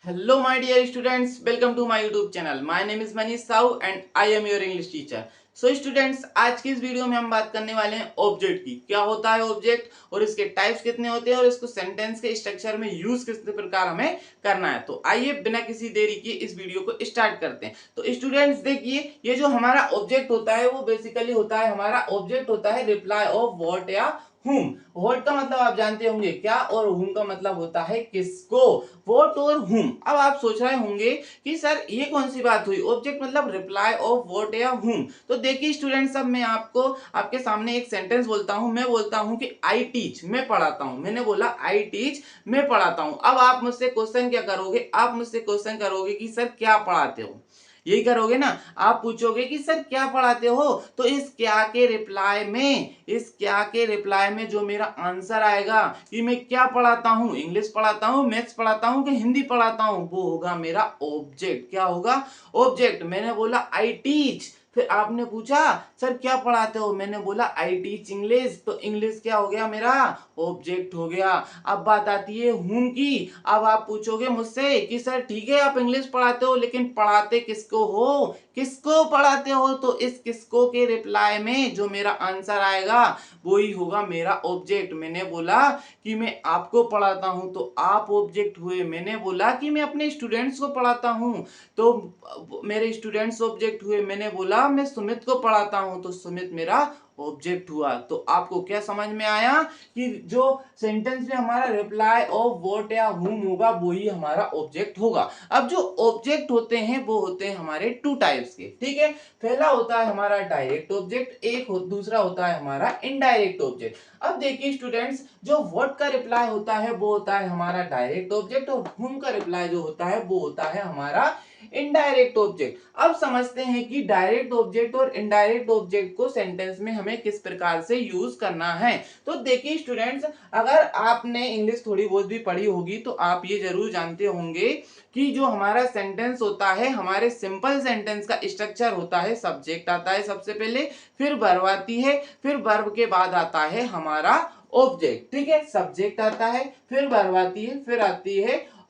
Hello, my dear students. Welcome to my YouTube channel. My name is Manish Sahu and I am your English teacher. So students, आज की इस video में हम बात करने वाले हैं ऑब्जेक्ट की। क्या होता है ऑब्जेक्ट और इसके टाइप्स कितने होते हैं और इसको सेंटेंस के स्ट्रक्चर में यूज किस प्रकार हमें करना है। तो आइए बिना किसी देरी के इस वीडियो को स्टार्ट करते हैं। तो स्टूडेंट्स देखिए, ये जो हमारा ऑब्जेक्ट होता है वो बेसिकली होता है, हमारा ऑब्जेक्ट होता है रिप्लाई ऑफ व्हाट या whom। व्हाट का मतलब आप जानते होंगे क्या, और whom का मतलब होता है किसको। व्हाट और whom। अब आप सोच रहे होंगे कि सर ये कौन सी बात हुई, ऑब्जेक्ट मतलब रिप्लाई ऑफ व्हाट या whom। तो देखिए स्टूडेंट्स, अब मैं आपको आपके सामने एक सेंटेंस बोलता हूं। मैं बोलता हूं कि आई टीच, मैं पढ़ाता हूं। मैंने बोला आई टीच, मैं पढ़ाता हूं। अब आप मुझसे क्वेश्चन क्या करोगे, आप मुझसे क्वेश्चन करोगे कि सर क्या पढ़ाते हो, यही करोगे ना। आप पूछोगे कि सर क्या पढ़ाते हो, तो इस क्या के रिप्लाई में, इस क्या के रिप्लाई में जो मेरा आंसर आएगा कि मैं क्या पढ़ाता हूं, इंग्लिश पढ़ाता हूं, मैथ्स पढ़ाता हूं कि हिंदी पढ़ाता हूं, वो होगा मेरा ऑब्जेक्ट। क्या होगा, ऑब्जेक्ट। मैंने बोला आई टीच, फिर आपने पूछा सर क्या पढ़ाते हो, मैंने बोला आई टीच इंग्लिश, तो इंग्लिश क्या हो गया मेरा, ऑब्जेक्ट हो गया। अब बात आती है हूम की। अब आप पूछोगे मुझसे कि सर ठीक है आप इंग्लिश पढ़ाते हो, लेकिन पढ़ाते किसको हो, किसको पढ़ाते हो, तो इस किसको के रिप्लाई में जो मेरा आंसर आएगा वही होगा मेरा ऑब्जेक्ट। मैंने बोला कि मैं आपको पढ़ाता हूं तो आप ऑब्जेक्ट हुए। मैंने बोला कि मैं अपने स्टूडेंट्स को पढ़ाता हूं तो मेरे स्टूडेंट्स ऑब्जेक्ट हुए। मैंने बोला मैं सुमित को पढ़ाता हूं तो सुमित मेरा ऑब्जेक्ट हुआ। तो आपको क्या समझ में आया कि जो सेंटेंस में हमारा रिप्लाई ऑफ व्हाट या हुम होगा वही हमारा ऑब्जेक्ट होगा। अब जो ऑब्जेक्ट होते हैं वो होते हैं हमारे टू टाइप्स के, ठीक है। पहला होता है हमारा डायरेक्ट ऑब्जेक्ट, दूसरा होता है हमारा इनडायरेक्ट ऑब्जेक्ट। अब देखिए स्टूडेंट्स, जो व्हाट का रिप्लाई होता है वो होता है हमारा डायरेक्ट ऑब्जेक्ट, और हुम का रिप्लाई जो होता है वो होता है हमारा इनडायरेक्ट ऑब्जेक्ट। अब समझते हैं कि डायरेक्ट ऑब्जेक्ट और इनडायरेक्ट ऑब्जेक्ट को सेंटेंस में हमें किस प्रकार से यूज करना है। तो देखिए स्टूडेंट्स, अगर आपने इंग्लिश थोड़ी बहुत भी पढ़ी होगी तो आप ये जरूर जानते होंगे कि जो हमारा सेंटेंस होता है, हमारे सिंपल सेंटेंस का स्ट्रक्चर होता है, सब्जेक्ट आता है सबसे पहले, फिर वर्ब आती है, फिर वर्ब के बाद आता है हमारा ऑब्जेक्ट, ठीक है। सब्जेक्ट आता है, फिर वर्ब आती है,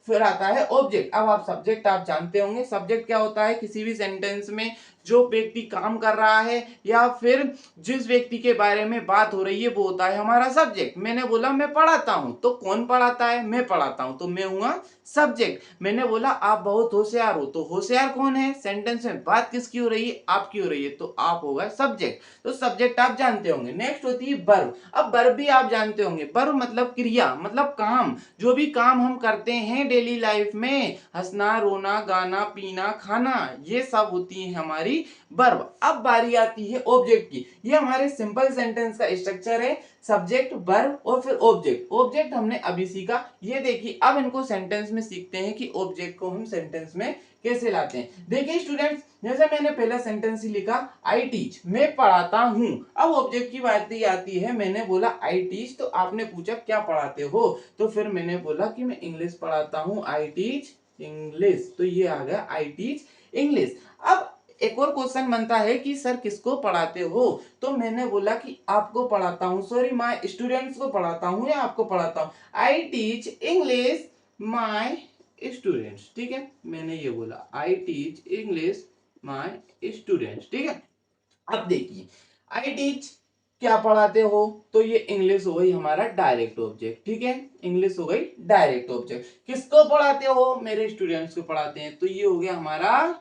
फिर आता है ऑब्जेक्ट। अब आप सब्जेक्ट आप जानते होंगे, सब्जेक्ट क्या होता है, किसी भी सेंटेंस में जो व्यक्ति काम कर रहा है या फिर जिस व्यक्ति के बारे में बात हो रही है वो होता है हमारा सब्जेक्ट। मैंने बोला मैं पढ़ाता हूं तो कौन पढ़ाता है, मैं पढ़ाता हूं तो मैं हुआ सब्जेक्ट। मैंने बोला आप बहुत होशियार हो, तो होशियार कौन है, सेंटेंस में बात किसकी हो रही है, आपकी हो रही है, तो आप होगा सब्जेक्ट। तो सब्जेक्ट आप जानते होंगे। नेक्स्ट होती है वर्ब। अब वर्ब भी आप जानते होंगे, वर्ब मतलब क्रिया, मतलब काम। जो भी काम हम करते हैं डेली लाइफ में, हंसना, रोना, गाना, पीना, खाना, ये सब होती है हमारी वर्ब। अब बारी आती है ऑब्जेक्ट की। ये हमारे सिंपल सेंटेंस का स्ट्रक्चर है, सब्जेक्ट, वर्ब और फिर ऑब्जेक्ट। ऑब्जेक्ट हमने अभी सीखा। ये देखिए अब इनको सेंटेंस में सीखते हैं कि ऑब्जेक्ट को हम सेंटेंस में कैसे लाते हैं। देखिए स्टूडेंट्स, जैसे मैंने पहला सेंटेंस ही लिखा आई टीच, मैं पढ़ाता हूं। अब ऑब्जेक्ट की बात ही आती है, मैंने बोला आई टीच, तो आपने पूछा क्या पढ़ाते हो, तो फिर मैंने बोला कि मैं इंग्लिश पढ़ाता हूं, आई टीच इंग्लिश, तो ये आ गया आई टीच इंग्लिश। अब एक और क्वेश्चन बनता है कि सर किसको पढ़ाते हो, तो मैंने बोला कि आपको पढ़ाता हूं, सॉरी माय स्टूडेंट्स को पढ़ाता हूं या आपको पढ़ाता हूं, I teach English my students, ठीक है। मैंने ये बोला I teach English my students, ठीक है। अब देखिए आई टीच क्या पढ़ाते हो, तो ये इंग्लिश हो गई हमारा डायरेक्ट ऑब्जेक्ट, ठीक है। इंग्लिश हो गई डायरेक्ट ऑब्जेक्ट। किसको पढ़ाते हो, मेरे स्टूडेंट्स को पढ़ाते हैं, तो ये हो गया हमारा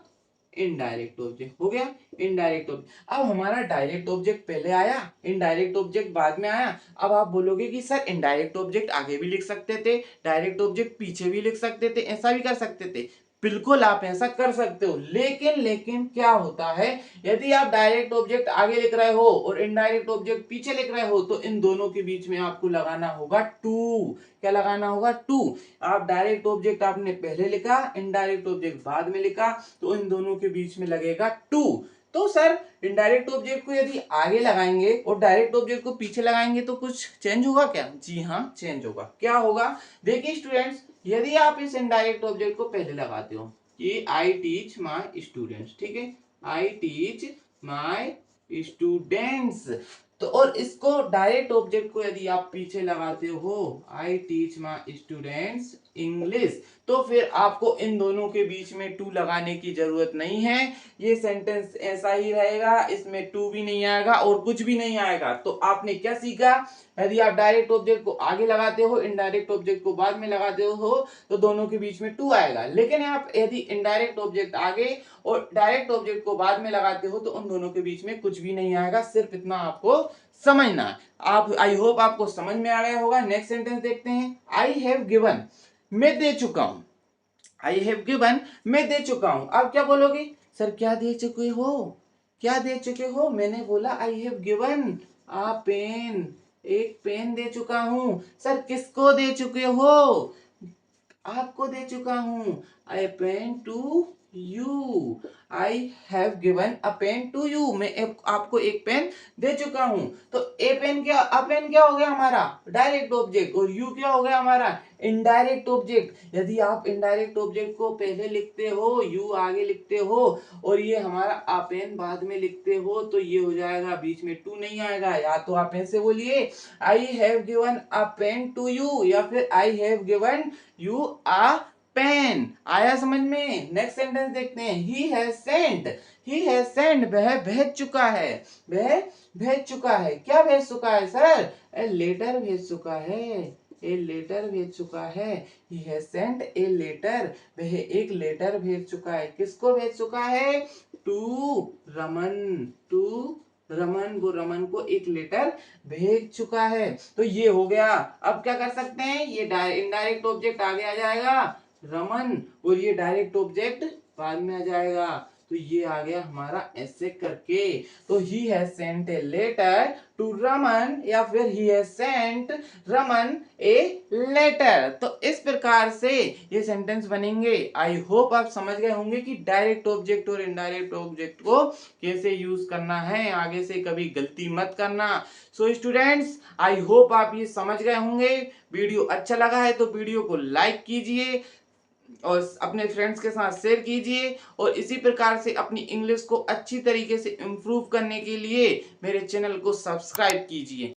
इनडायरेक्ट ऑब्जेक्ट, हो गया इनडायरेक्ट ऑब्जेक्ट। अब हमारा डायरेक्ट ऑब्जेक्ट पहले आया, इनडायरेक्ट ऑब्जेक्ट बाद में आया। अब आप बोलोगे कि सर इनडायरेक्ट ऑब्जेक्ट आगे भी लिख सकते थे, डायरेक्ट ऑब्जेक्ट पीछे भी लिख सकते थे, ऐसा भी कर सकते थे। बिल्कुल आप ऐसा कर सकते हो, लेकिन क्या होता है, यदि आप डायरेक्ट ऑब्जेक्ट आगे लिख रहे हो और इनडायरेक्ट ऑब्जेक्ट पीछे लिख रहे हो तो इन दोनों के बीच में आपको लगाना होगा टू। क्या लगाना होगा, टू। आप डायरेक्ट ऑब्जेक्ट आपने पहले लिखा, इनडायरेक्ट ऑब्जेक्ट बाद में लिखा, तो इन दोनों के बीच में लगेगा टू। तो सर इनडायरेक्ट ऑब्जेक्ट को यदि आगे लगाएंगे और डायरेक्ट ऑब्जेक्ट को पीछे लगाएंगे तो कुछ चेंज होगा क्या, जी हाँ चेंज होगा। क्या होगा, देखिए स्टूडेंट्स, यदि आप इस इनडायरेक्ट ऑब्जेक्ट को पहले लगाते हो कि आई टीच माय स्टूडेंट्स, ठीक है, आई टीच माय स्टूडेंट्स, तो और इसको डायरेक्ट ऑब्जेक्ट को यदि आप पीछे लगाते हो, I teach my students English. तो फिर आपको इन दोनों के बीच में टू लगाने की जरूरत नहीं है, ये सेंटेंस ऐसा ही रहेगा, इसमें टू भी नहीं आएगा और कुछ भी नहीं आएगा। तो आपने क्या सीखा, यदि आप डायरेक्ट ऑब्जेक्ट को आगे लगाते हो, इनडायरेक्ट ऑब्जेक्ट को बाद में लगाते हो, तो दोनों के बीच में टू आएगा। लेकिन आप यदि इनडायरेक्ट ऑब्जेक्ट आगे और डायरेक्ट ऑब्जेक्ट को बाद में लगाते हो तो उन दोनों के बीच में कुछ भी नहीं आएगा। सिर्फ इतना आपको समझना है। आप, आई होप आपको समझ में आ गया होगा। नेक्स्ट सेंटेंस देखते हैं। आई हैव गिवन, मैं दे चुका हूं। आई हैव गिवन, मैं दे चुका हूं। आप क्या बोलोगे, सर क्या दे चुके हो, क्या दे चुके हो? मैंने बोला I have given a pen, एक पेन दे चुका हूं। सर किसको दे चुके हो? आपको दे चुका हूं। I pen to you, I have given a pen to you, मैं आपको एक पेन दे चुका हूं। तो ए पेन क्या, अ पेन क्या हो गया हमारा डायरेक्ट ऑब्जेक्ट, और यू क्या हो गया हमारा इनडायरेक्ट ऑब्जेक्ट। यदि आप इनडायरेक्ट ऑब्जेक्ट को पहले लिखते हो, यू आगे लिखते हो, और ये हमारा अ पेन बाद में लिखते हो, तो ये हो जाएगा, बीच में टू नहीं आएगा। या तो आप ऐसे बोलिए I have given a pen to you, या फिर I have given you a pen. आया समझ में? नेक्स्ट सेंटेंस देखते हैं। He has sent, he has sent, वह भेज चुका है, वह भेज चुका है। क्या भेज चुका है सर? ए लेटर भेज चुका है, ए लेटर भेज चुका है। He has sent a letter, वह एक लेटर भेज चुका है। किसको भेज चुका है? टू रमन, टू रमन, वो रमन को एक लेटर भेज चुका है। तो ये हो गया। अब क्या कर सकते हैं, ये इनडायरेक्ट ऑब्जेक्ट आगे आ जाएगा रमन, और ये डायरेक्ट ऑब्जेक्ट बाद में आ जाएगा। तो ये आ गया हमारा ऐसे करके। तो he has sent a letter to Raman, या फिर he has sent Raman a letter. तो इस प्रकार से ये सेंटेंस बनेंगे। आई होप आप समझ गए होंगे कि डायरेक्ट ऑब्जेक्ट और इनडायरेक्ट ऑब्जेक्ट को कैसे यूज करना है। आगे से कभी गलती मत करना। सो स्टूडेंट्स, आई होप आप ये समझ गए होंगे। वीडियो अच्छा लगा है तो वीडियो को लाइक कीजिए और अपने फ्रेंड्स के साथ शेयर कीजिए, और इसी प्रकार से अपनी इंग्लिश को अच्छी तरीके से इम्प्रूव करने के लिए मेरे चैनल को सब्सक्राइब कीजिए।